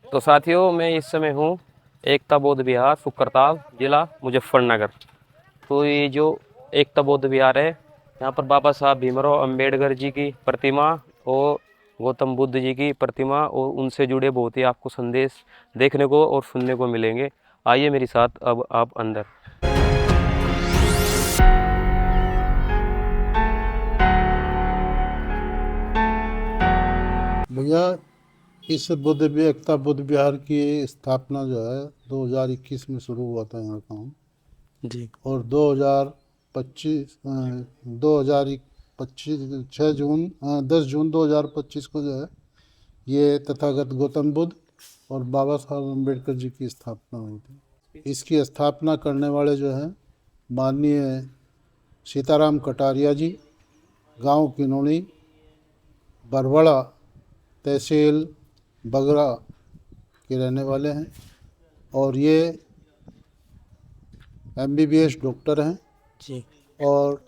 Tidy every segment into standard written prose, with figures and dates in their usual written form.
तो साथियों, मैं इस समय हूँ एकता बौद्ध विहार, फुकरताल, जिला मुजफ्फरनगर। तो ये जो एकता बौद्ध विहार है, यहाँ पर बाबा साहब भीमराव अंबेडकर जी की प्रतिमा और गौतम बुद्ध जी की प्रतिमा और उनसे जुड़े बहुत ही आपको संदेश देखने को और सुनने को मिलेंगे। आइए मेरे साथ अब आप अंदर। भैया, इस एकता बुद्ध विहार की स्थापना जो है 2021 में शुरू हुआ था यहाँ काम। जी और 2025 10 जून 2025 को जो है ये तथागत गौतम बुद्ध और बाबा साहब अम्बेडकर जी की स्थापना हुई थी। इसकी स्थापना करने वाले जो हैं माननीय सीताराम कटारिया जी, गांव किनोनी, बरबड़ा, तहसील बगरा के रहने वाले हैं। और ये MBBS डॉक्टर हैं जी और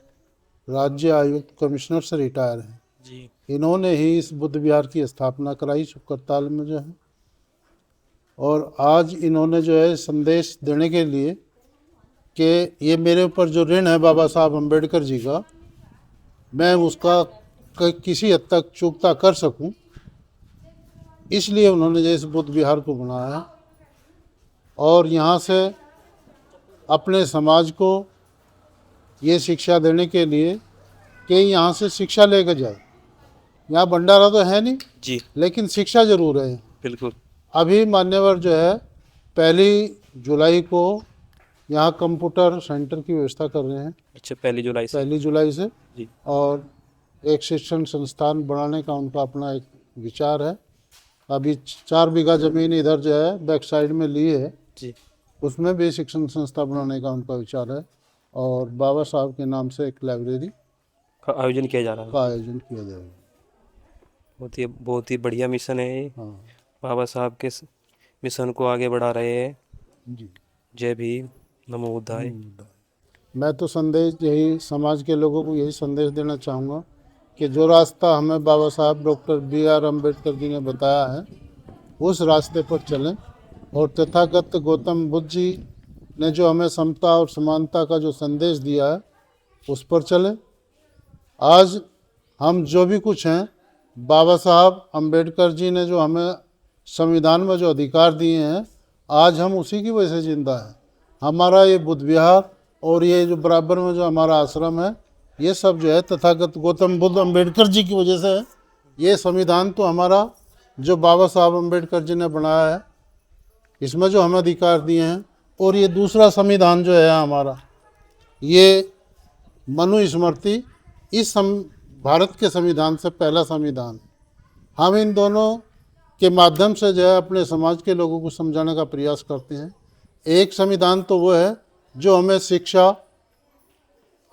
राज्य आयुक्त कमिश्नर से रिटायर हैं। जी इन्होंने ही इस बुद्ध विहार की स्थापना कराई करताल में जो है। और आज इन्होंने जो है संदेश देने के लिए कि ये मेरे ऊपर जो ऋण है बाबा साहब अम्बेडकर जी का, मैं उसका किसी हद तक चुकता कर सकूं, इसलिए उन्होंने जो इस बुद्ध विहार को बनाया है। और यहाँ से अपने समाज को ये शिक्षा देने के लिए कि यहाँ से शिक्षा लेकर जाए। यहाँ भंडारा तो है नहीं, जी लेकिन शिक्षा जरूर है। बिल्कुल। अभी मान्यवर जो है 1 जुलाई को यहाँ कंप्यूटर सेंटर की व्यवस्था कर रहे हैं। अच्छा, 1 जुलाई से। 1 जुलाई से। जी और एक शिक्षण संस्थान बनाने का उनका अपना एक विचार है। अभी 4 बीघा ज़मीन इधर जो है बैक साइड में ली है, जी उसमें भी शिक्षण संस्था बनाने का उनका विचार है। और बाबा साहब के नाम से एक लाइब्रेरी का आयोजन किया जा रहा है। का आयोजन किया जाएगा। बहुत ही बढ़िया मिशन है ये। हाँ बाबा साहब के मिशन को आगे बढ़ा रहे हैं। जी। जय भीम, नमो बुद्धाय। मैं तो संदेश यही समाज के लोगों को यही संदेश देना चाहूँगा कि जो रास्ता हमें बाबा साहब डॉक्टर BR अम्बेडकर जी ने बताया है, उस रास्ते पर चलें। और तथागत गौतम बुद्ध जी ने जो हमें समता और समानता का जो संदेश दिया है, उस पर चलें। आज हम जो भी कुछ हैं, बाबा साहब अम्बेडकर जी ने जो हमें संविधान में जो अधिकार दिए हैं, आज हम उसी की वजह से जिंदा हैं। हमारा ये बुद्ध विहार और ये जो बराबर में जो हमारा आश्रम है, ये सब जो है तथागत गौतम बुद्ध अम्बेडकर जी की वजह से है। ये संविधान तो हमारा जो बाबा साहब अम्बेडकर जी ने बनाया है, इसमें जो हमें अधिकार दिए हैं। और ये दूसरा संविधान जो है हमारा, ये मनुस्मृति, भारत के संविधान से पहला संविधान। हम इन दोनों के माध्यम से जो है अपने समाज के लोगों को समझाने का प्रयास करते हैं। एक संविधान तो वो है जो हमें शिक्षा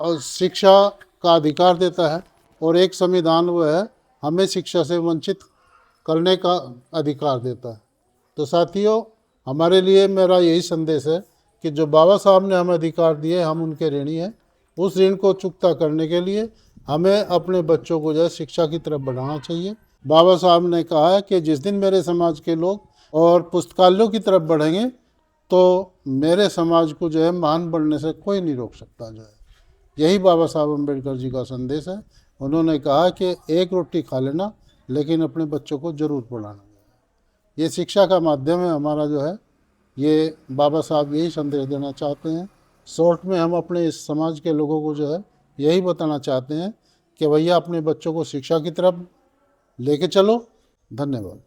का अधिकार देता है, और एक संविधान वो है हमें शिक्षा से वंचित करने का अधिकार देता है। तो साथियों, हमारे लिए मेरा यही संदेश है कि जो बाबा साहब ने हमें अधिकार दिए, हम उनके ऋणी हैं। उस ऋण को चुकता करने के लिए हमें अपने बच्चों को जो है शिक्षा की तरफ बढ़ाना चाहिए। बाबा साहब ने कहा है कि जिस दिन मेरे समाज के लोग और पुस्तकालयों की तरफ बढ़ेंगे, तो मेरे समाज को जो है महान बनने से कोई नहीं रोक सकता। जो है यही बाबा साहब अम्बेडकर जी का संदेश है। उन्होंने कहा कि एक रोटी खा लेना, लेकिन अपने बच्चों को जरूर पढ़ाना। ये शिक्षा का माध्यम है हमारा जो है, ये बाबा साहब यही संदेश देना चाहते हैं। शॉर्ट में हम अपने इस समाज के लोगों को जो है यही बताना चाहते हैं कि भैया अपने बच्चों को शिक्षा की तरफ लेके चलो। धन्यवाद।